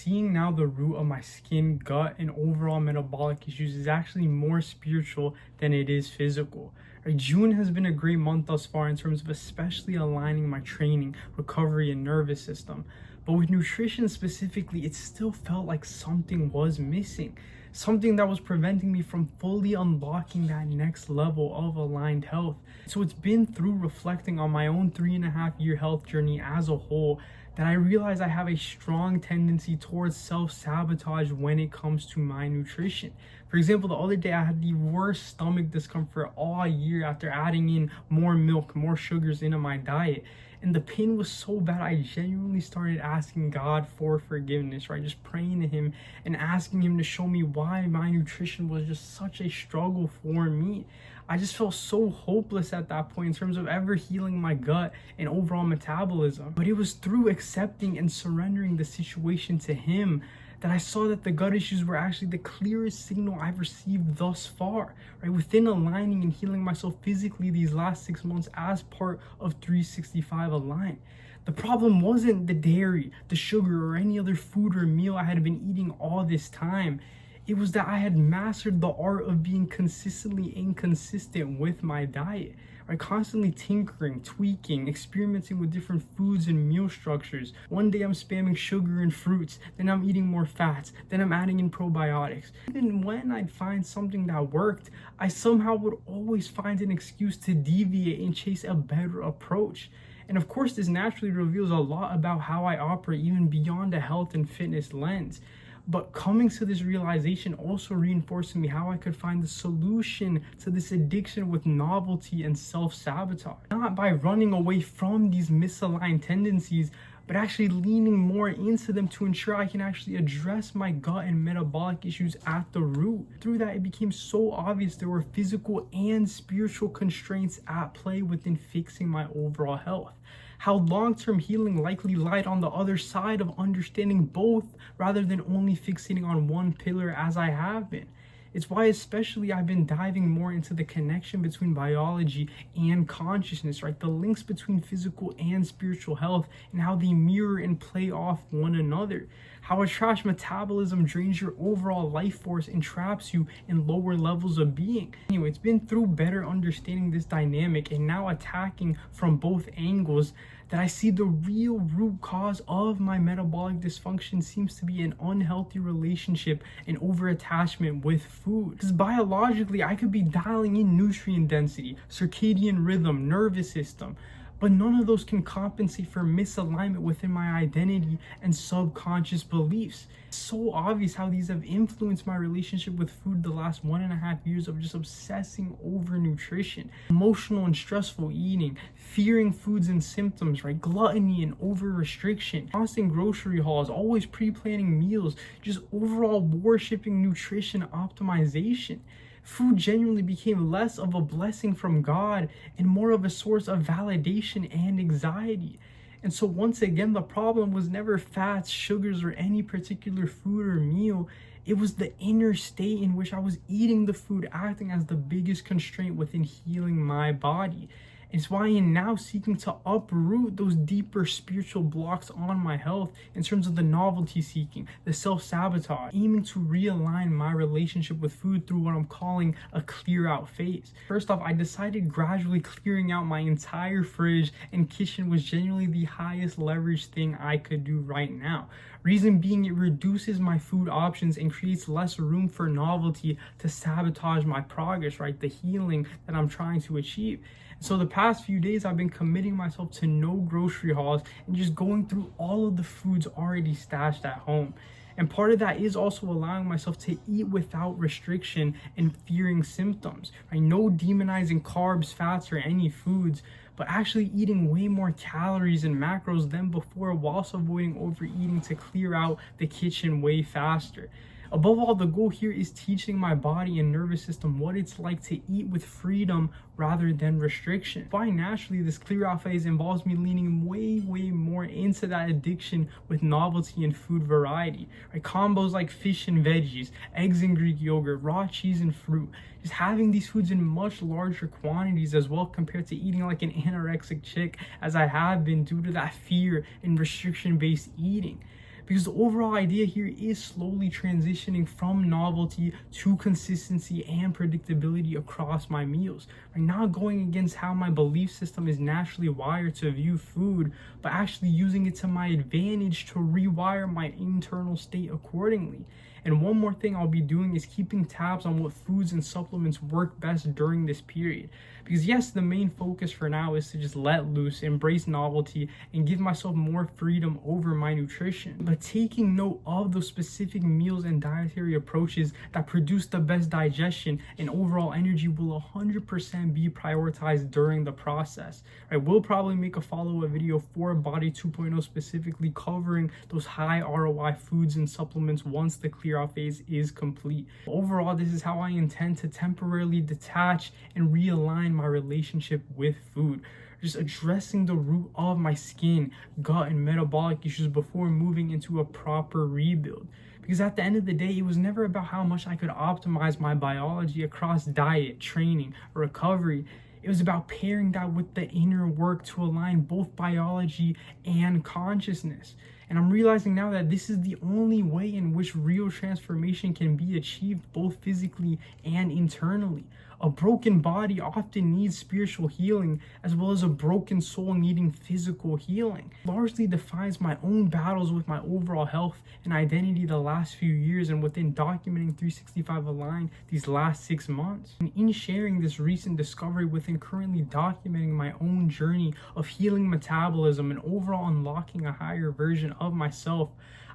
seeing now the root of my skin, gut, and overall metabolic issues is actually more spiritual than it is physical. Right? June has been a great month thus far in terms of especially aligning my training, recovery, and nervous system. But with nutrition specifically, it still felt like something was missing. Something that was preventing me from fully unlocking that next level of aligned health. So it's been through reflecting on my own 3.5 year health journey as a whole that I realized I have a strong tendency towards self-sabotage when it comes to my nutrition. For example, the other day I had the worst stomach discomfort all year after adding in more milk, more sugars into my diet. And the pain was so bad, I genuinely started asking God for forgiveness, right? Just praying to him and asking him to show me why my nutrition was just such a struggle for me. I just felt so hopeless at that point in terms of ever healing my gut and overall metabolism. But it was through accepting and surrendering the situation to him that I saw that the gut issues were actually the clearest signal I've received thus far, right? Within aligning and healing myself physically these last 6 months as part of 365 Align. The problem wasn't the dairy, the sugar, or any other food or meal I had been eating all this time. It was that I had mastered the art of being consistently inconsistent with my diet. Right? Constantly tinkering, tweaking, experimenting with different foods and meal structures. One day I'm spamming sugar and fruits, then I'm eating more fats, then I'm adding in probiotics. Even when I'd find something that worked, I somehow would always find an excuse to deviate and chase a better approach. And of course, this naturally reveals a lot about how I operate even beyond a health and fitness lens. But coming to this realization also reinforced to me how I could find the solution to this addiction with novelty and self-sabotage. Not by running away from these misaligned tendencies, but actually leaning more into them to ensure I can actually address my gut and metabolic issues at the root. Through that, it became so obvious there were physical and spiritual constraints at play within fixing my overall health. How long-term healing likely lied on the other side of understanding both rather than only fixating on one pillar as I have been. It's why especially I've been diving more into the connection between biology and consciousness, right? The links between physical and spiritual health and how they mirror and play off one another. How a trash metabolism drains your overall life force and traps you in lower levels of being. Anyway, it's been through better understanding this dynamic and now attacking from both angles that I see the real root cause of my metabolic dysfunction seems to be an unhealthy relationship and over-attachment with food. Because biologically, I could be dialing in nutrient density, circadian rhythm, nervous system, but none of those can compensate for misalignment within my identity and subconscious beliefs. It's so obvious how these have influenced my relationship with food the last 1.5 years of just obsessing over nutrition. Emotional and stressful eating, fearing foods and symptoms, right? Gluttony and over-restriction, constant grocery hauls, always pre-planning meals, just overall worshipping nutrition optimization. Food genuinely became less of a blessing from God and more of a source of validation and anxiety. And so once again, the problem was never fats, sugars, or any particular food or meal. It was the inner state in which I was eating the food acting as the biggest constraint within healing my body. It's why I am now seeking to uproot those deeper spiritual blocks on my health in terms of the novelty-seeking, the self-sabotage, aiming to realign my relationship with food through what I'm calling a clear-out phase. First off, I decided gradually clearing out my entire fridge and kitchen was genuinely the highest leverage thing I could do right now. Reason being, it reduces my food options and creates less room for novelty to sabotage my progress, right? The healing that I'm trying to achieve. So the past few days, I've been committing myself to no grocery hauls and just going through all of the foods already stashed at home. And part of that is also allowing myself to eat without restriction and fearing symptoms. Right? No demonizing carbs, fats, or any foods, but actually eating way more calories and macros than before whilst avoiding overeating to clear out the kitchen way faster. Above all, the goal here is teaching my body and nervous system what it's like to eat with freedom rather than restriction. Why naturally this clear out phase involves me leaning way more into that addiction with novelty and food variety. Right? Combos like fish and veggies, eggs and Greek yogurt, raw cheese and fruit. Just having these foods in much larger quantities as well compared to eating like an anorexic chick as I have been due to that fear and restriction-based eating. Because the overall idea here is slowly transitioning from novelty to consistency and predictability across my meals. Right? Not going against how my belief system is naturally wired to view food, but actually using it to my advantage to rewire my internal state accordingly. And one more thing I'll be doing is keeping tabs on what foods and supplements work best during this period. Because yes, the main focus for now is to just let loose, embrace novelty, and give myself more freedom over my nutrition. But taking note of those specific meals and dietary approaches that produce the best digestion and overall energy will 100% be prioritized during the process. Right? We'll probably make a follow-up video for Body 2.0 specifically covering those high ROI foods and supplements once the clear out phase is complete. Overall, this is how I intend to temporarily detach and realign my relationship with food. Just addressing the root of my skin, gut, and metabolic issues before moving into a proper rebuild. Because at the end of the day, it was never about how much I could optimize my biology across diet, training, or recovery. It was about pairing that with the inner work to align both biology and consciousness. And I'm realizing now that this is the only way in which real transformation can be achieved both physically and internally. A broken body often needs spiritual healing, as well as a broken soul needing physical healing. It largely defines my own battles with my overall health and identity the last few years, and within documenting 365 Align these last 6 months. And in sharing this recent discovery within currently documenting my own journey of healing metabolism and overall unlocking a higher version of myself,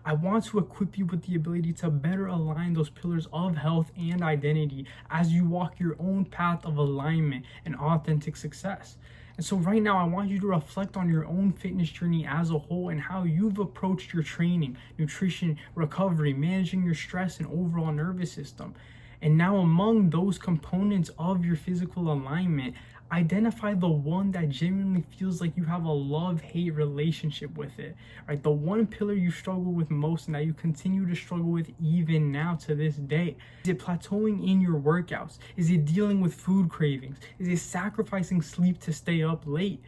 I want to equip you with the ability to better align those pillars of health and identity as you walk your own path of alignment and authentic success. And so right now, I want you to reflect on your own fitness journey as a whole and how you've approached your training, nutrition, recovery, managing your stress, and overall nervous system. And now among those components of your physical alignment, identify the one that genuinely feels like you have a love-hate relationship with it, right? The one pillar you struggle with most and that you continue to struggle with even now to this day. Is it plateauing in your workouts? Is it dealing with food cravings? Is it sacrificing sleep to stay up late?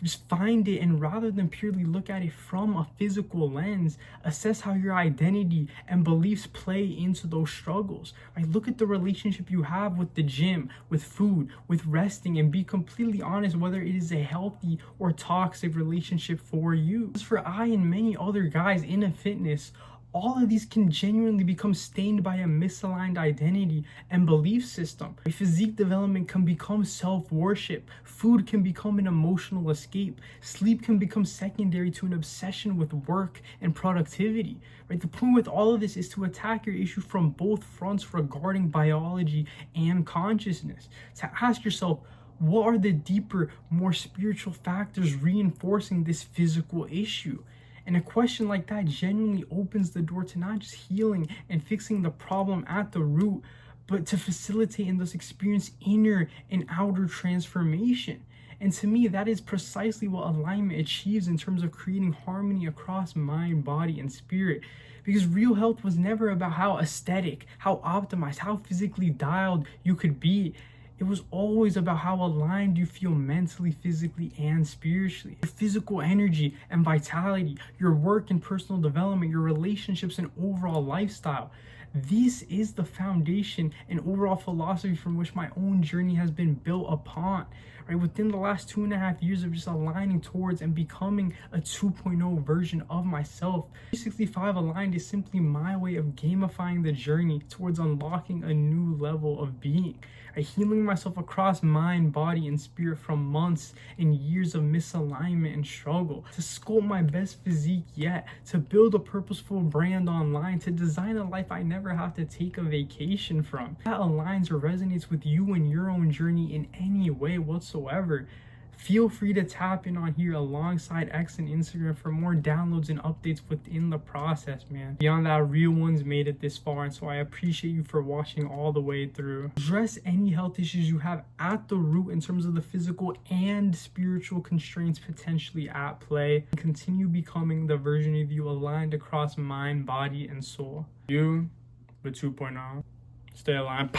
Just find it, and rather than purely look at it from a physical lens, assess how your identity and beliefs play into those struggles. Right? Look at the relationship you have with the gym, with food, with resting, and be completely honest whether it is a healthy or toxic relationship for you. As for I and many other guys in fitness, all of these can genuinely become stained by a misaligned identity and belief system. Physique development can become self-worship. Food can become an emotional escape. Sleep can become secondary to an obsession with work and productivity. Right? The point with all of this is to attack your issue from both fronts regarding biology and consciousness. To ask yourself, what are the deeper, more spiritual factors reinforcing this physical issue? And a question like that genuinely opens the door to not just healing and fixing the problem at the root, but to facilitate and thus experience inner and outer transformation. And to me, that is precisely what alignment achieves in terms of creating harmony across mind, body, and spirit. Because real health was never about how aesthetic, how optimized, how physically dialed you could be. It was always about how aligned you feel mentally, physically, and spiritually. Your physical energy and vitality, your work and personal development, your relationships, and overall lifestyle. This is the foundation and overall philosophy from which my own journey has been built upon. Right? Within the last 2.5 years of just aligning towards and becoming a 2.0 version of myself, 365 Aligned is simply my way of gamifying the journey towards unlocking a new level of being. Healing myself across mind, body, and spirit from months and years of misalignment and struggle, to sculpt my best physique yet, to build a purposeful brand online, to design a life I never have to take a vacation from. That aligns or resonates with you and your own journey in any way whatsoever. Feel free to tap in on here alongside X and Instagram for more downloads and updates within the process, man. Beyond that, real ones made it this far, and so I appreciate you for watching all the way through. Address any health issues you have at the root in terms of the physical and spiritual constraints potentially at play. And continue becoming the version of you aligned across mind, body, and soul. You, the 2.0. Stay aligned.